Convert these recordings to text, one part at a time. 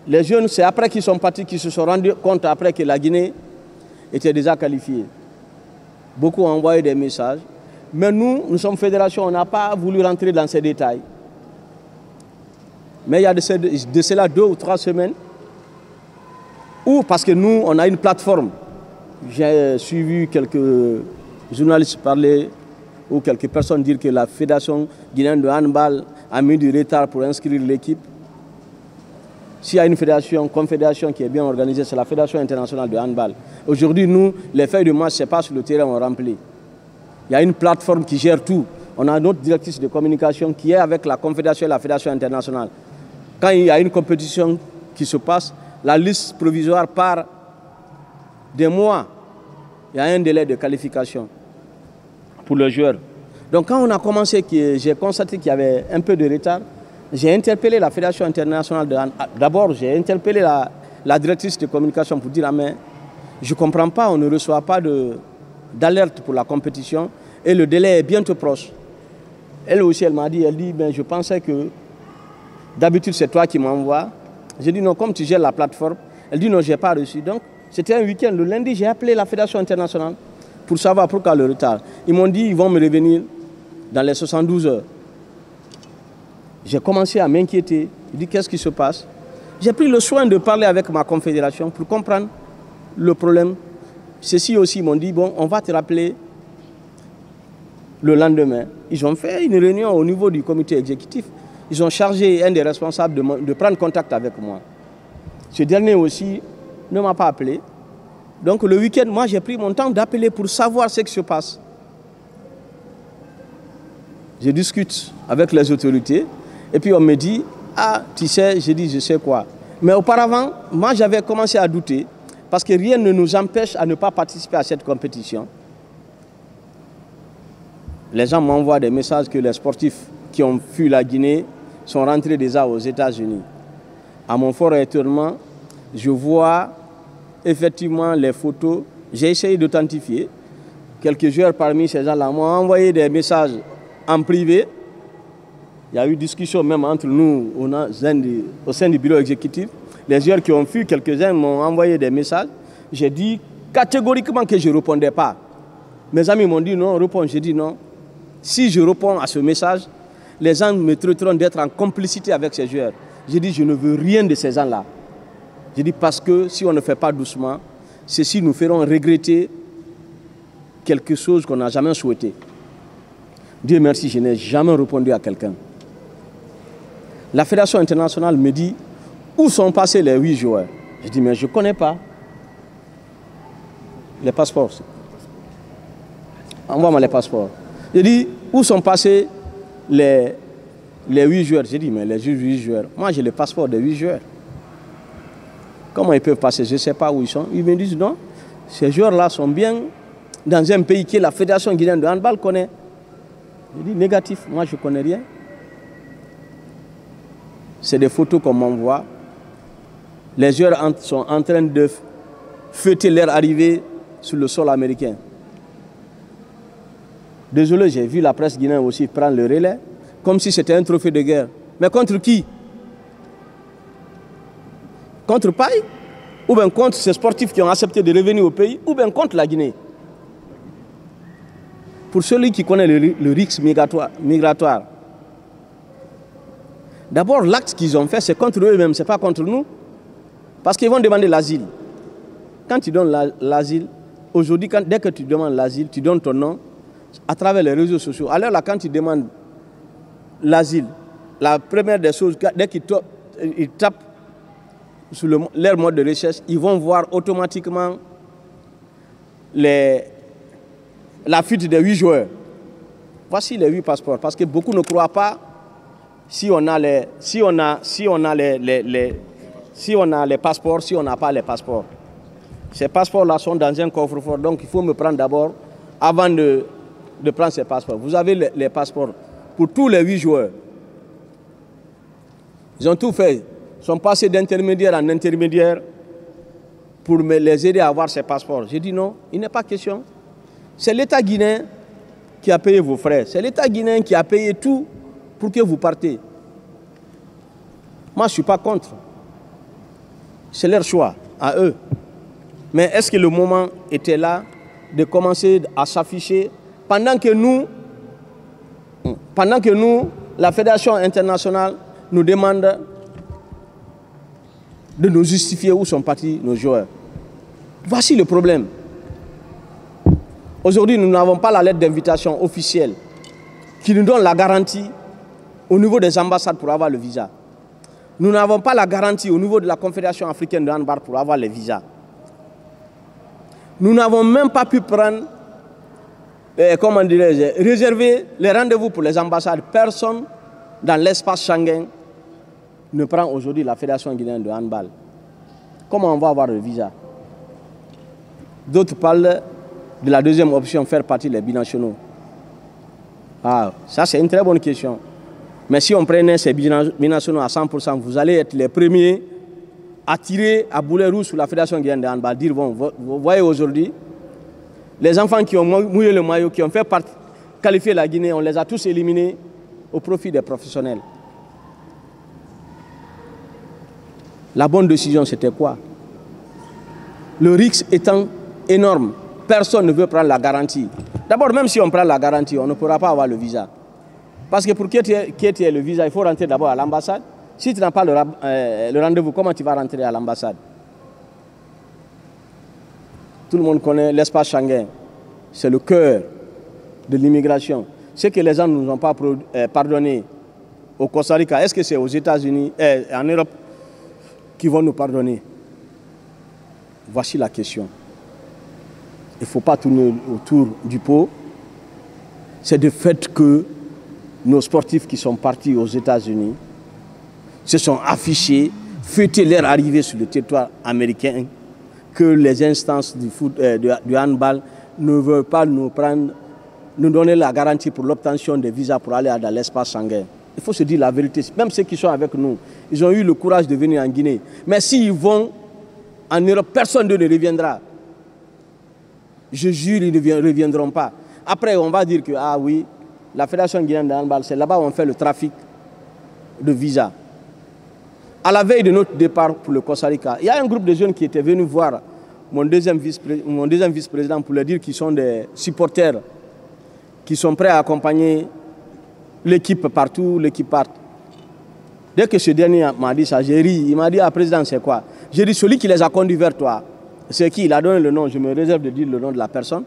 Les jeunes, c'est après qu'ils sont partis qu'ils se sont rendus compte après que la Guinée était déjà qualifiée. Beaucoup ont envoyé des messages. Mais nous sommes fédération, on n'a pas voulu rentrer dans ces détails. Mais il y a de cela 2 ou 3 semaines, où, parce que nous, on a une plateforme. J'ai suivi quelques journalistes parler, ou quelques personnes dire que la Fédération guinéenne de handball a mis du retard pour inscrire l'équipe. S'il y a une confédération qui est bien organisée, c'est la Fédération internationale de handball. Aujourd'hui, nous, les feuilles de match, ce n'est pas sur le terrain, on remplit. Il y a une plateforme qui gère tout. On a notre directrice de communication qui est avec la confédération et la Fédération internationale. Quand il y a une compétition qui se passe, la liste provisoire part des mois. Il y a un délai de qualification pour le joueur. Donc quand on a commencé, j'ai constaté qu'il y avait un peu de retard, j'ai interpellé la Fédération internationale de handball. D'abord, j'ai interpellé la directrice de communication pour dire, mais je ne comprends pas, on ne reçoit pas d'alerte pour la compétition et le délai est bientôt proche. Elle aussi, elle m'a dit, ben, je pensais que d'habitude c'est toi qui m'envoies. J'ai dit non, comme tu gères la plateforme. Elle dit non, je n'ai pas reçu. Donc c'était un week-end. Le lundi, j'ai appelé la Fédération internationale pour savoir pourquoi le retard. Ils m'ont dit ils vont me revenir dans les 72 heures. J'ai commencé à m'inquiéter. Je dis qu'est-ce qui se passe? J'ai pris le soin de parler avec ma confédération pour comprendre le problème. Ceux-ci aussi m'ont dit bon, on va te rappeler le lendemain. Ils ont fait une réunion au niveau du comité exécutif. Ils ont chargé un des responsables de prendre contact avec moi. Ce dernier aussi ne m'a pas appelé. Donc le week-end, moi j'ai pris mon temps d'appeler pour savoir ce qui se passe. Je discute avec les autorités et puis on me dit, ah tu sais, j'ai dit je sais quoi. Mais auparavant, moi j'avais commencé à douter parce que rien ne nous empêche à ne pas participer à cette compétition. Les gens m'envoient des messages que les sportifs qui ont fui la Guinée sont rentrés déjà aux États-Unis. À mon fort étonnement, je vois effectivement les photos. J'ai essayé d'authentifier. Quelques joueurs parmi ces gens-là m'ont envoyé des messages en privé. Il y a eu discussion même entre nous au sein du bureau exécutif. Les joueurs qui ont fui, quelques-uns m'ont envoyé des messages. J'ai dit catégoriquement que je ne répondais pas. Mes amis m'ont dit non, réponds. J'ai dit non. Si je réponds à ce message, les gens me traiteront d'être en complicité avec ces joueurs. J'ai dit, je ne veux rien de ces gens-là. J'ai dit, parce que si on ne fait pas doucement, ceci nous feront regretter quelque chose qu'on n'a jamais souhaité. Dieu merci, je n'ai jamais répondu à quelqu'un. La Fédération internationale me dit, où sont passés les 8 joueurs? J'ai dit, mais je ne connais pas. Les passeports. Envoie-moi les passeports. J'ai dit, où sont passés les 8 joueurs? J'ai dit, mais les 8 joueurs, moi j'ai le passeport des 8 joueurs. Comment ils peuvent passer? Je ne sais pas où ils sont. Ils me disent, non, ces joueurs-là sont bien dans un pays que la Fédération guinéenne de handball connaît. J'ai dit, négatif, moi je ne connais rien. C'est des photos qu'on m'envoie. Les joueurs sont en train de fêter leur arrivée sur le sol américain. Désolé, j'ai vu la presse guinéenne aussi prendre le relais, comme si c'était un trophée de guerre. Mais contre qui? Contre Paille? Ou bien contre ces sportifs qui ont accepté de revenir au pays? Ou bien contre la Guinée? Pour celui qui connaît le risque migratoire, d'abord l'acte qu'ils ont fait, c'est contre eux-mêmes, ce n'est pas contre nous. Parce qu'ils vont demander l'asile. Quand tu donnes l'asile, aujourd'hui, dès que tu demandes l'asile, tu donnes ton nom à travers les réseaux sociaux. Alors là, quand tu demandes l'asile, la première des choses, dès qu'ils tapent sur leur mode de recherche, ils vont voir automatiquement la fuite des 8 joueurs. Voici les 8 passeports. Parce que beaucoup ne croient pas si on a les passeports, si on n'a pas les passeports. Ces passeports-là sont dans un coffre-fort. Donc il faut me prendre d'abord avant de prendre ces passeports. Vous avez les passeports pour tous les 8 joueurs. Ils ont tout fait. Ils sont passés d'intermédiaire en intermédiaire pour les aider à avoir ces passeports. J'ai dit non, il n'est pas question. C'est l'État guinéen qui a payé vos frais. C'est l'État guinéen qui a payé tout pour que vous partez. Moi, je ne suis pas contre. C'est leur choix, à eux. Mais est-ce que le moment était là de commencer à s'afficher pendant que nous, la Fédération internationale nous demande de nous justifier où sont partis nos joueurs? Voici le problème. Aujourd'hui, nous n'avons pas la lettre d'invitation officielle qui nous donne la garantie au niveau des ambassades pour avoir le visa. Nous n'avons pas la garantie au niveau de la Confédération africaine de handball pour avoir les visas. Nous n'avons même pas pu prendre, comment dirais-je, réserver les rendez-vous pour les ambassades. Personne dans l'espace Schengen ne prend aujourd'hui la Fédération guinéenne de handball. Comment on va avoir le visa? D'autres parlent de la deuxième option, faire partie des binationaux. Ah, ça c'est une très bonne question. Mais si on prenait ces binationaux à 100%, vous allez être les premiers à tirer à boulet rouge sur la Fédération guinéenne de handball. Dire, bon, vous voyez aujourd'hui, les enfants qui ont mouillé le maillot, qui ont fait qualifier la Guinée, on les a tous éliminés au profit des professionnels. La bonne décision, c'était quoi? Le risque étant énorme, personne ne veut prendre la garantie. D'abord, même si on prend la garantie, on ne pourra pas avoir le visa. Parce que pour qu'il y ait le visa, il faut rentrer d'abord à l'ambassade. Si tu n'as pas le rendez-vous, comment tu vas rentrer à l'ambassade? Tout le monde connaît l'espace Schengen. C'est le cœur de l'immigration. Ce que les gens ne nous ont pas pardonné au Costa Rica, est-ce que c'est aux États-Unis, en Europe, qui vont nous pardonner? Voici la question. Il ne faut pas tourner autour du pot. C'est le fait que nos sportifs qui sont partis aux États-Unis se sont affichés, fêté leur arrivée sur le territoire américain, que les instances du handball ne veulent pas nous donner la garantie pour l'obtention des visas pour aller dans l'espace Schengen. Il faut se dire la vérité. Même ceux qui sont avec nous, ils ont eu le courage de venir en Guinée. Mais s'ils vont en Europe, personne ne reviendra. Je jure, ils ne reviendront pas. Après, on va dire que, ah oui, la Fédération guinéenne de handball, c'est là-bas où on fait le trafic de visas. À la veille de notre départ pour le Costa Rica, il y a un groupe de jeunes qui étaient venus voir mon deuxième vice-président pour leur dire qu'ils sont des supporters, qui sont prêts à accompagner l'équipe partout, l'équipe part. Dès que ce dernier m'a dit ça, j'ai ri. Il m'a dit, ah, président, c'est quoi? J'ai dit, celui qui les a conduits vers toi, c'est qui? Il a donné le nom, je me réserve de dire le nom de la personne.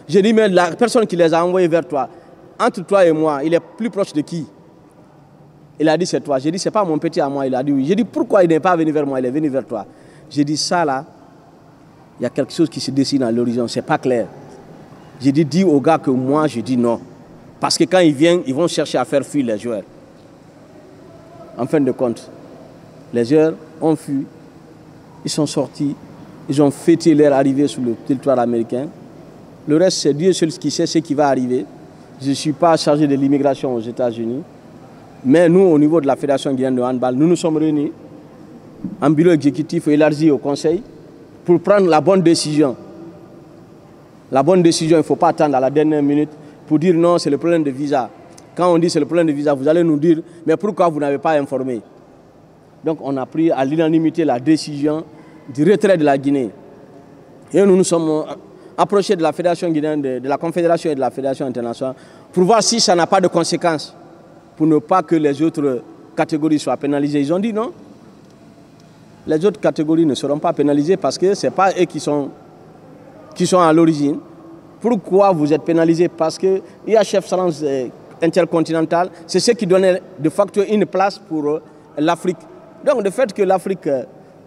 J'ai dit, mais la personne qui les a envoyés vers toi, entre toi et moi, il est plus proche de qui? Il a dit, c'est toi. J'ai dit, c'est pas mon petit à moi. Il a dit, oui. J'ai dit, pourquoi il n'est pas venu vers moi? Il est venu vers toi. J'ai dit, ça là, il y a quelque chose qui se dessine à l'horizon, c'est pas clair. J'ai dit, dis aux gars que moi, je dis non. Parce que quand ils viennent, ils vont chercher à faire fuir les joueurs. En fin de compte, les joueurs ont fui, ils sont sortis, ils ont fêté leur arrivée sur le territoire américain. Le reste, c'est Dieu seul qui sait ce qui va arriver. Je ne suis pas chargé de l'immigration aux États-Unis. Mais nous, au niveau de la Fédération guinéenne de handball, nous nous sommes réunis en bureau exécutif élargi au Conseil pour prendre la bonne décision. La bonne décision, il ne faut pas attendre à la dernière minute pour dire non, c'est le problème de visa. Quand on dit c'est le problème de visa, vous allez nous dire, mais pourquoi vous n'avez pas informé? Donc on a pris à l'unanimité la décision du retrait de la Guinée. Et nous nous sommes approchés de la Fédération guinéenne, de la Confédération et de la Fédération internationale pour voir si ça n'a pas de conséquences, pour ne pas que les autres catégories soient pénalisées. Ils ont dit non. Les autres catégories ne seront pas pénalisées parce que ce n'est pas eux qui sont à l'origine. Pourquoi vous êtes pénalisés? Parce que IHF Salance intercontinentale, c'est ce qui donnait de facto une place pour l'Afrique. Donc le fait que l'Afrique,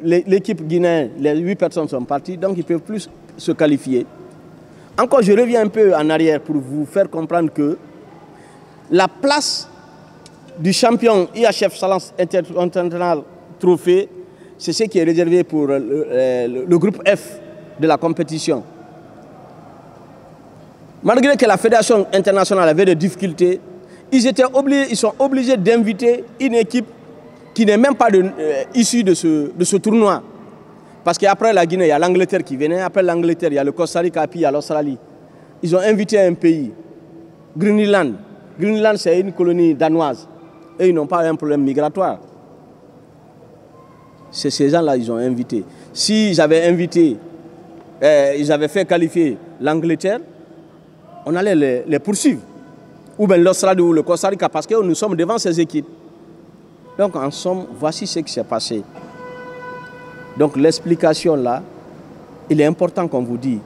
l'équipe guinéenne, les 8 personnes sont parties, donc ils ne peuvent plus se qualifier. Encore, je reviens un peu en arrière pour vous faire comprendre que la place du champion IHF Salance intercontinental trophée, c'est ce qui est réservé pour le groupe F de la compétition. Malgré que la Fédération internationale avait des difficultés, ils sont obligés d'inviter une équipe qui n'est même pas issue de ce tournoi. Parce qu'après la Guinée, il y a l'Angleterre qui venait, après l'Angleterre, il y a le Costa Rica, puis il y a l'Australie. Ils ont invité un pays, Greenland. Greenland, c'est une colonie danoise. Et ils n'ont pas un problème migratoire. C'est ces gens-là qu'ils ont invités. S'ils avaient invité, ils avaient fait qualifier l'Angleterre, on allait les poursuivre. Ou bien l'Australie ou le Costa Rica, parce que nous sommes devant ces équipes. Donc en somme, voici ce qui s'est passé. Donc l'explication là, il est important qu'on vous dise.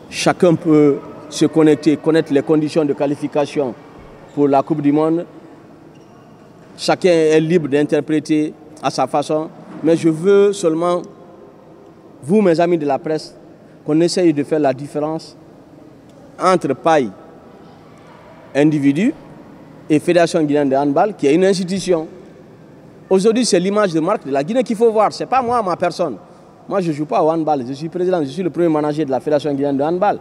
Chacun peut se connecter, connaître les conditions de qualification pour la Coupe du Monde. Chacun est libre d'interpréter à sa façon. Mais je veux seulement, vous mes amis de la presse, qu'on essaye de faire la différence entre paille, individu, et Fédération guinéenne de handball, qui est une institution. Aujourd'hui, c'est l'image de marque de la Guinée qu'il faut voir. Ce n'est pas moi, ma personne. Moi, je ne joue pas au handball. Je suis président, je suis le premier manager de la Fédération guinéenne de handball.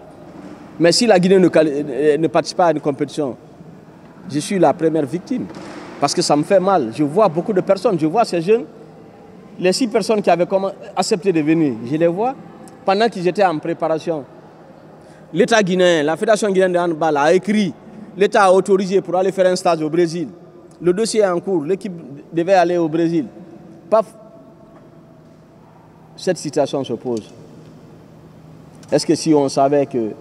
Mais si la Guinée ne participe pas à une compétition, je suis la première victime. Parce que ça me fait mal. Je vois beaucoup de personnes, je vois ces jeunes, les 6 personnes qui avaient accepté de venir, je les vois pendant qu'ils étaient en préparation. L'État guinéen, la Fédération guinéenne de handball a écrit, l'État a autorisé pour aller faire un stage au Brésil. Le dossier est en cours, l'équipe devait aller au Brésil. Paf, cette situation se pose. Est-ce que si on savait que